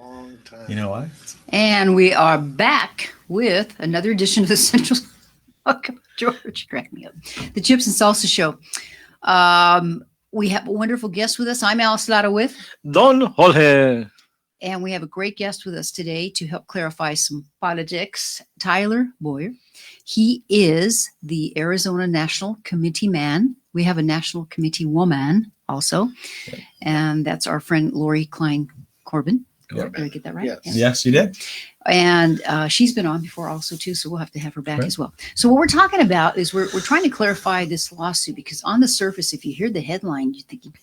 long time. You know why? And we are back with another edition of the Central. Oh, George, crack me up. The Chips and Salsa Show. We have a wonderful guest with us. I'm Alice Lara with. Don Jorge. And we have a great guest with us today to help clarify some politics, Tyler Bowyer. He is the Arizona National Committee man. We have a National Committee woman also. Okay. And that's our friend Lori Klein Corbin. Did I get that right? Yes, you did. And she's been on before also too, so we'll have to have her back as well. So what we're talking about is we're trying to clarify this lawsuit, because on the surface, if you hear the headline, you're thinking,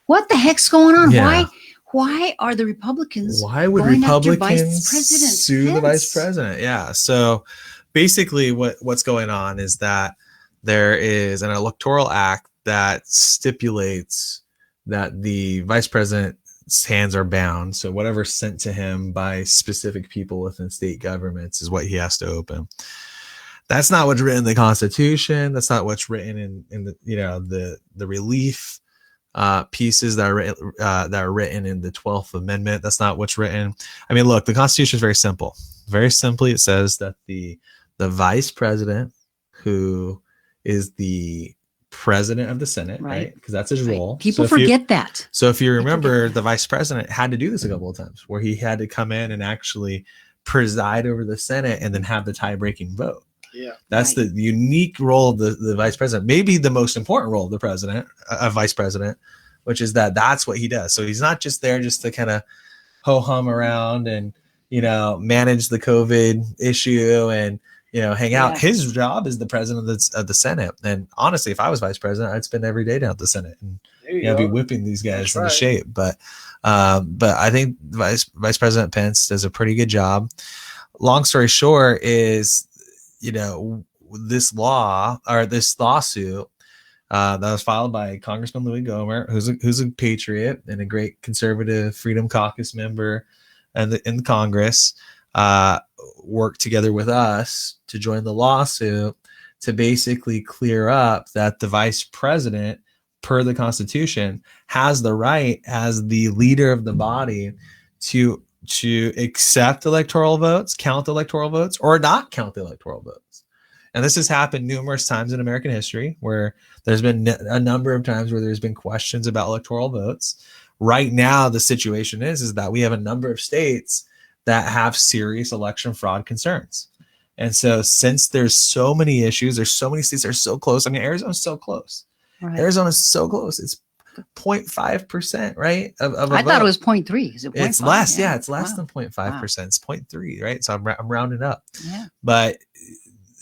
what the heck's going on? Yeah. Why are the Republicans? Why would going Republicans sue Pence? the vice president? Yeah. So basically what's going on is that there is an electoral act that stipulates that the vice president's hands are bound. So whatever's sent to him by specific people within state governments is what he has to open. That's not what's written in the Constitution. That's not what's written in the the relief pieces that are written in the 12th Amendment. That's not what's written. I mean, look, the Constitution is very simple. Very simply, it says that the vice president, who is the president of the Senate, right? Because that's his role. People forget that. So if you remember, the vice president had to do this a couple of times, where he had to come in and actually preside over the Senate and then have the tie-breaking vote. Yeah, that's the unique role of the vice president, maybe the most important role of the president, vice president, which is that's what he does. So he's not just there just to kind of ho-hum around and, manage the COVID issue and, hang out. His job is the president of the Senate. And honestly, if I was vice president, I'd spend every day down at the Senate and be whipping these guys into shape. But I think Vice President Pence does a pretty good job. Long story short is, this lawsuit that was filed by Congressman Louis Gohmert, who's a patriot and a great conservative Freedom Caucus member in the Congress, worked together with us to join the lawsuit to basically clear up that the vice president, per the Constitution, has the right as the leader of the body to accept electoral votes, count electoral votes, or not count the electoral votes. And this has happened numerous times in American history, where there's been a number of times where there's been questions about electoral votes. Right now, the situation is that we have a number of states that have serious election fraud concerns. And so since there's so many issues, there's so many states that are so close. I mean, Arizona's so close. Right. Arizona's so close. It's 0.5%, right? I thought it was 0.3. Is it 0.5? It's less. Yeah, it's less than 0.5%. It's 0.3, right? So I'm rounding up. Yeah. But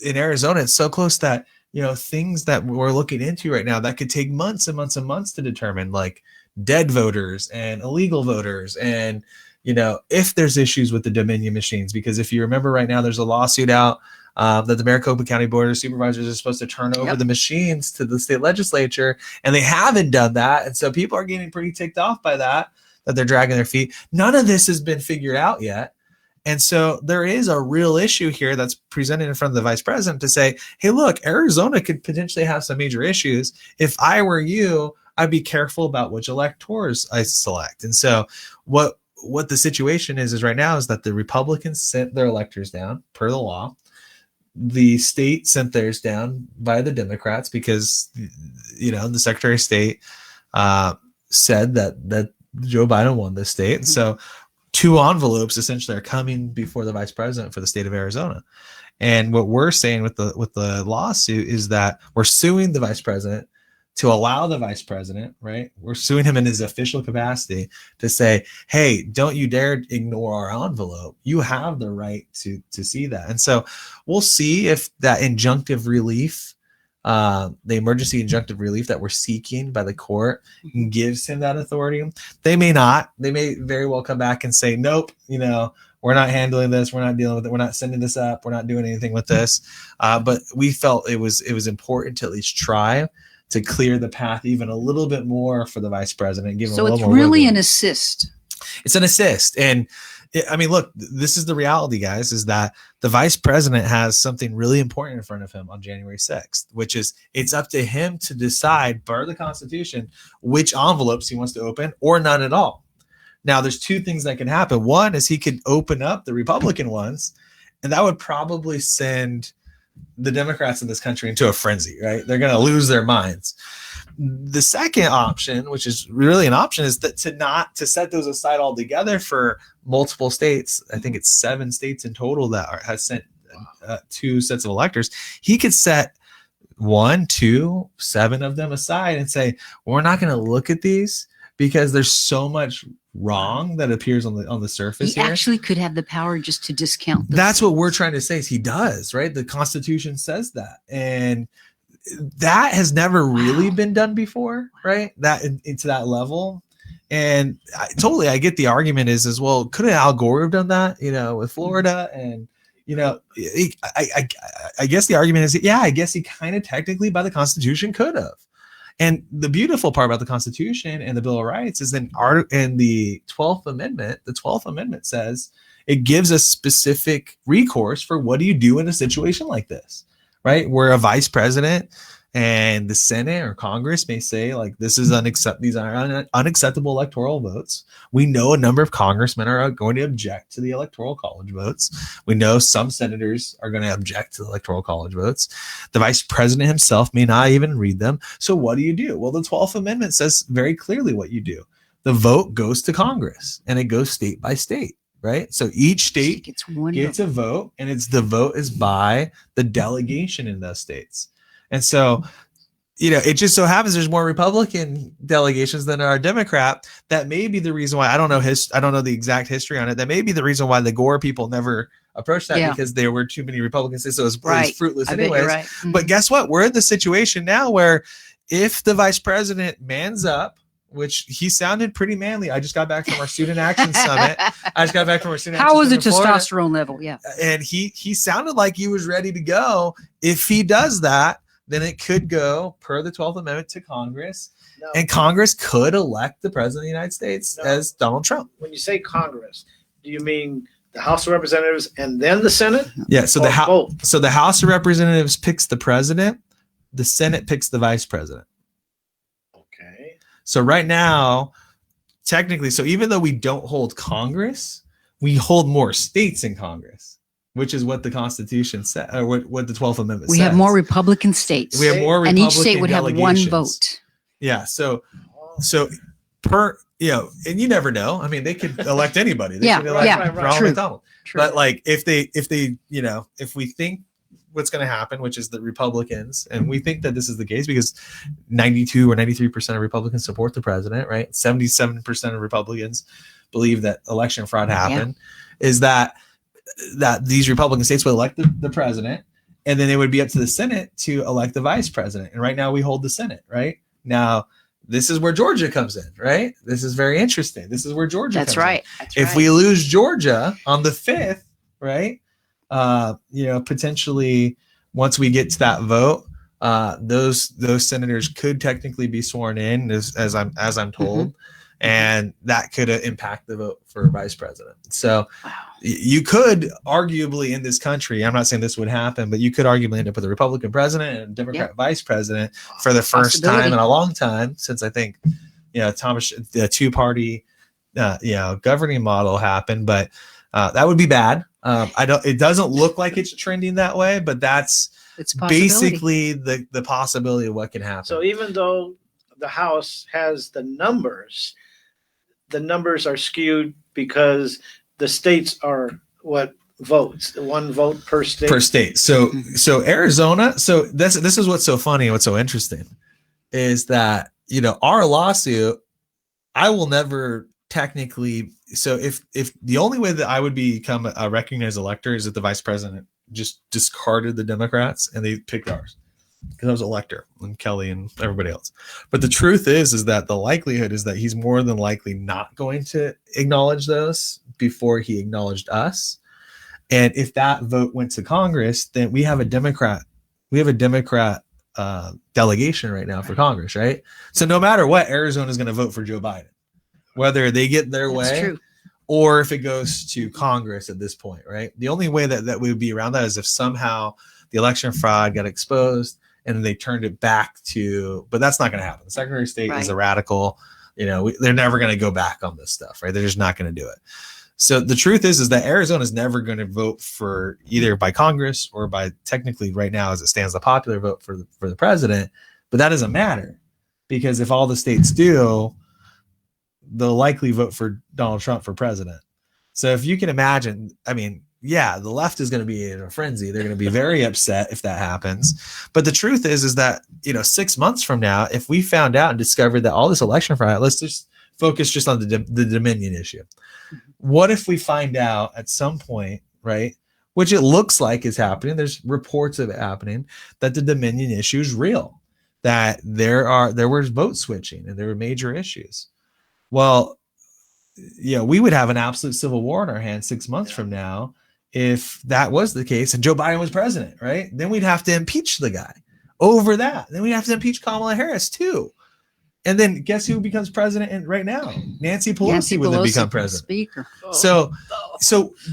in Arizona, it's so close that, things that we're looking into right now that could take months and months and months to determine, like dead voters and illegal voters, and if there's issues with the Dominion machines. Because if you remember right now, there's a lawsuit out that the Maricopa County Board of Supervisors is supposed to turn over the machines to the state legislature, and they haven't done that. And so people are getting pretty ticked off by that they're dragging their feet. None of this has been figured out yet. And so there is a real issue here that's presented in front of the vice president to say, hey, look, Arizona could potentially have some major issues. If I were you, I'd be careful about which electors I select. And so what the situation is right now is that the Republicans sent their electors down per the law. The state sent theirs down by the Democrats because, the Secretary of State said that Joe Biden won this state. And so 2 envelopes essentially are coming before the vice president for the state of Arizona. And what we're saying with the lawsuit is that we're suing the vice president to allow the vice president, right? We're suing him in his official capacity to say, hey, don't you dare ignore our envelope. You have the right to see that. And so we'll see if that injunctive relief, the emergency injunctive relief that we're seeking by the court, gives him that authority. They may not. They may very well come back and say, nope, we're not handling this. We're not dealing with it. We're not sending this up. We're not doing anything with this. But we felt it was important to at least try to clear the path even a little bit more for the vice president. So it's really an assist. It's an assist. And I mean, look, this is the reality, guys, is that the vice president has something really important in front of him on January 6th, which is it's up to him to decide, per the Constitution, which envelopes he wants to open or none at all. Now, there's two things that can happen. One is he could open up the Republican ones, and that would probably send the Democrats in this country into a frenzy, right? They're going to lose their minds. The second option, which is really an option, is that to set those aside altogether for multiple states. I think it's 7 states in total that has sent 2 sets of electors. He could set 1, 2, 7 of them aside and say, we're not going to look at these because there's so much wrong that appears on the surface. He actually could have the power just to discount. That's what we're trying to say is he does, right? The Constitution says that. And that has never really been done before, right? That into that level. And I get the argument is well, couldn't Al Gore have done that, with Florida? And, I guess the argument is, yeah, I guess he kind of technically by the Constitution could have. And the beautiful part about the Constitution and the Bill of Rights is in the 12th Amendment. The 12th Amendment says it gives us specific recourse for what do you do in a situation like this, right? Where a vice president and the Senate or Congress may say, like, these are unacceptable electoral votes. We know a number of congressmen are going to object to the electoral college votes. We know some senators are going to object to the electoral college votes. The vice president himself may not even read them. So what do you do? Well, the 12th Amendment says very clearly what you do. The vote goes to Congress, and it goes state by state, right? So each state gets a vote, and the vote is by the delegation in those states. And so, it just so happens there's more Republican delegations than there are Democrat. That may be the reason why. I don't know the exact history on it. That may be the reason why the Gore people never approached that, because there were too many Republicans. So it was fruitless anyways. Right. Mm-hmm. But guess what? We're in the situation now where if the vice president mans up, which he sounded pretty manly. I just got back from our student action summit. How was the testosterone level? Yeah. And he sounded like he was ready to go. If he does that, then it could go per the 12th Amendment to Congress. No. And Congress could elect the president of the United States as Donald Trump. When you say Congress, do you mean the House of Representatives and then the Senate? Yeah. So the House of Representatives picks the president. The Senate picks the vice president. Okay. So right now, technically, so even though we don't hold Congress, we hold more states in Congress, which is what the Constitution said, or what the 12th Amendment says. We have more Republican states. We have more Republican and each state would have one vote. Yeah. So per, and you never know. I mean, they could elect anybody. They could elect Ronald McDonald. True. But like, if we think what's going to happen, which is the Republicans, and we think that this is the case because 92 or 93% of Republicans support the president, right? 77% of Republicans believe that election fraud happened, is that these Republican states would elect the president, and then it would be up to the Senate to elect the vice president. And right now we hold the Senate, right? Now, this is where Georgia comes in, right? This is very interesting. This is where Georgia comes in. If we lose Georgia on the 5th, right? Potentially once we get to that vote, those senators could technically be sworn in as I'm told. Mm-hmm. And that could impact the vote for vice president. So you could arguably in this country, I'm not saying this would happen, but you could arguably end up with a Republican president and a Democrat vice president for the first time in a long time, since I think, Thomas, the 2-party, governing model happened, but that would be bad. It doesn't look like it's trending that way, but it's basically the possibility of what can happen. So even though the House has the numbers are skewed because the states are what votes, 1 vote per state. So Arizona. So this is what's so funny and what's so interesting is that, our lawsuit, I will never technically. So if the only way that I would become a recognized elector is that the vice president just discarded the Democrats and they picked ours, because I was elector and Kelly and everybody else. But the truth is that the likelihood is that he's more than likely not going to acknowledge those before he acknowledged us. And if that vote went to Congress, then we have a Democrat delegation right now for Congress, right? So no matter what, Arizona is going to vote for Joe Biden, whether they get their way or if it goes to Congress at this point, right? The only way that we would be around that is if somehow the election fraud got exposed and they turned it back to, but that's not going to happen. The Secretary of State is a radical, they're never going to go back on this stuff, right? They're just not going to do it. So the truth is that Arizona is never going to vote for either by Congress or by technically right now, as it stands, the popular vote for the president. But that doesn't matter, because if all the states do, they'll likely vote for Donald Trump for president. So if you can imagine, I mean, yeah, the left is going to be in a frenzy. They're going to be very upset if that happens. But the truth is that, 6 months from now, if we found out and discovered that all this election fraud, let's just focus just on the Dominion issue. What if we find out at some point, right, which it looks like is happening, there's reports of it happening, that the Dominion issue is real, that there was vote switching and there were major issues. Well, we would have an absolute civil war in our hands 6 months from now if that was the case and Joe Biden was president, right? Then we'd have to impeach the guy over that. Then we'd have to impeach Kamala Harris too. And then guess who becomes president right now? Nancy Pelosi would then become president. Speaker. So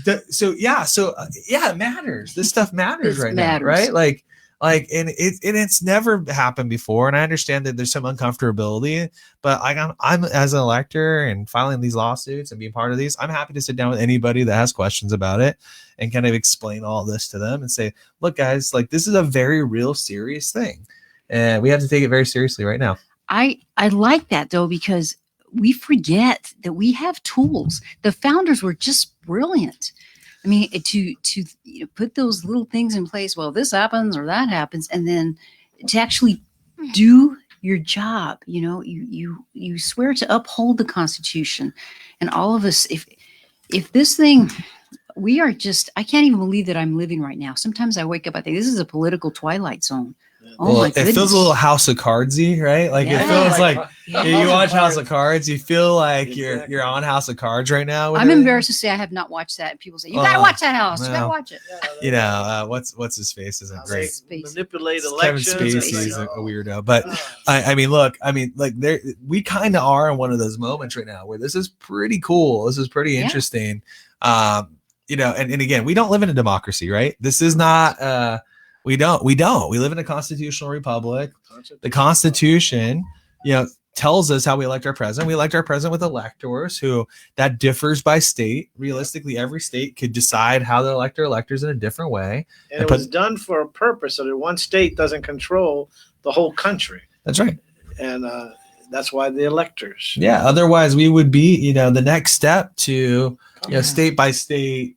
it matters. This stuff matters now, right? And it's never happened before. And I understand that there's some uncomfortability, but I'm as an elector and filing these lawsuits and being part of these, I'm happy to sit down with anybody that has questions about it and kind of explain all this to them and say, look, guys, this is a very real, serious thing, and we have to take it very seriously right now. I like that, though, because we forget that we have tools. The founders were just brilliant. I mean, to put those little things in place. Well, this happens or that happens, and then to actually do your job. You swear to uphold the Constitution, and all of us. If this thing, we are just. I can't even believe that I'm living right now. Sometimes I wake up, I think this is a political twilight zone. Oh my goodness. It feels a little House of Cardsy, right? It feels like you watch House of Cards, you feel like you're on House of Cards right now. I'm embarrassed to say I have not watched that. And people say, you gotta watch that house. You gotta watch it. What's his face isn't great. Manipulate elections. Kevin Spacey's a weirdo. But we kind of are in one of those moments right now where this is pretty cool. This is pretty interesting. And again, we don't live in a democracy, right? This is not we don't. We live in a constitutional republic. The Constitution, tells us how we elect our president. We elect our president with electors that differs by state. Realistically, every state could decide how to elect their electors in a different way. And it was done for a purpose so that one state doesn't control the whole country. That's right. And that's why the electors. Yeah. Otherwise, we would be, the next step to, state by state,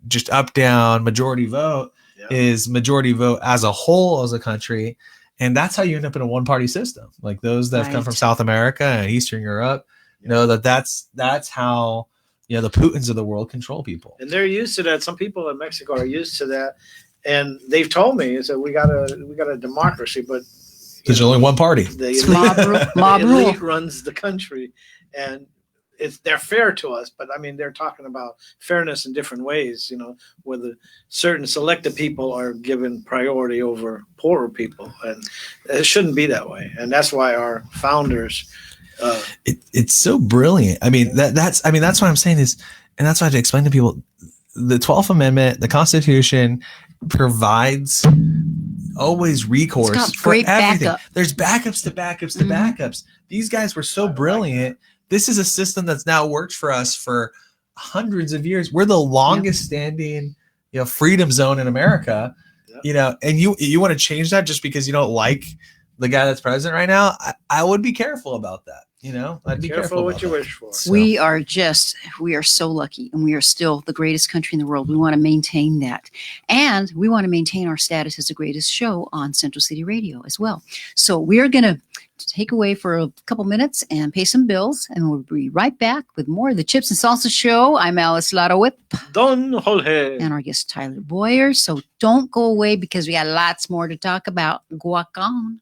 just up, down, majority vote. Is majority vote as a whole as a country, and that's how you end up in a one-party system. Like those that have come from South America and Eastern Europe, that's how the Putins of the world control people, and they're used to that. Some people in Mexico are used to that, and they've told me is that we got a democracy, but there's only one party. The elite runs the country, and they're fair to us, but I mean, they're talking about fairness in different ways, where the certain selected people are given priority over poorer people, and it shouldn't be that way. And that's why our founders, it's so brilliant. I mean, that's what I'm saying is, and that's why I have to explain to people, the 12th Amendment, the Constitution provides always recourse for everything. Backup. There's backups to backups to backups. These guys were so brilliant. This is a system that's now worked for us for hundreds of years. We're the longest standing, freedom zone in America, and you want to change that just because you don't like the guy that's president right now. I would be careful about that. I'd be careful what you wish for. So. We are so lucky, and we are still the greatest country in the world. We want to maintain that. And we want to maintain our status as the greatest show on Central City Radio as well. So we are going to take away for a couple minutes and pay some bills, and we'll be right back with more of the Chips and Salsa Show. I'm Alice Lara Whip. Don Jorge. And our guest, Tyler Bowyer. So don't go away because we got lots more to talk about. Guac on.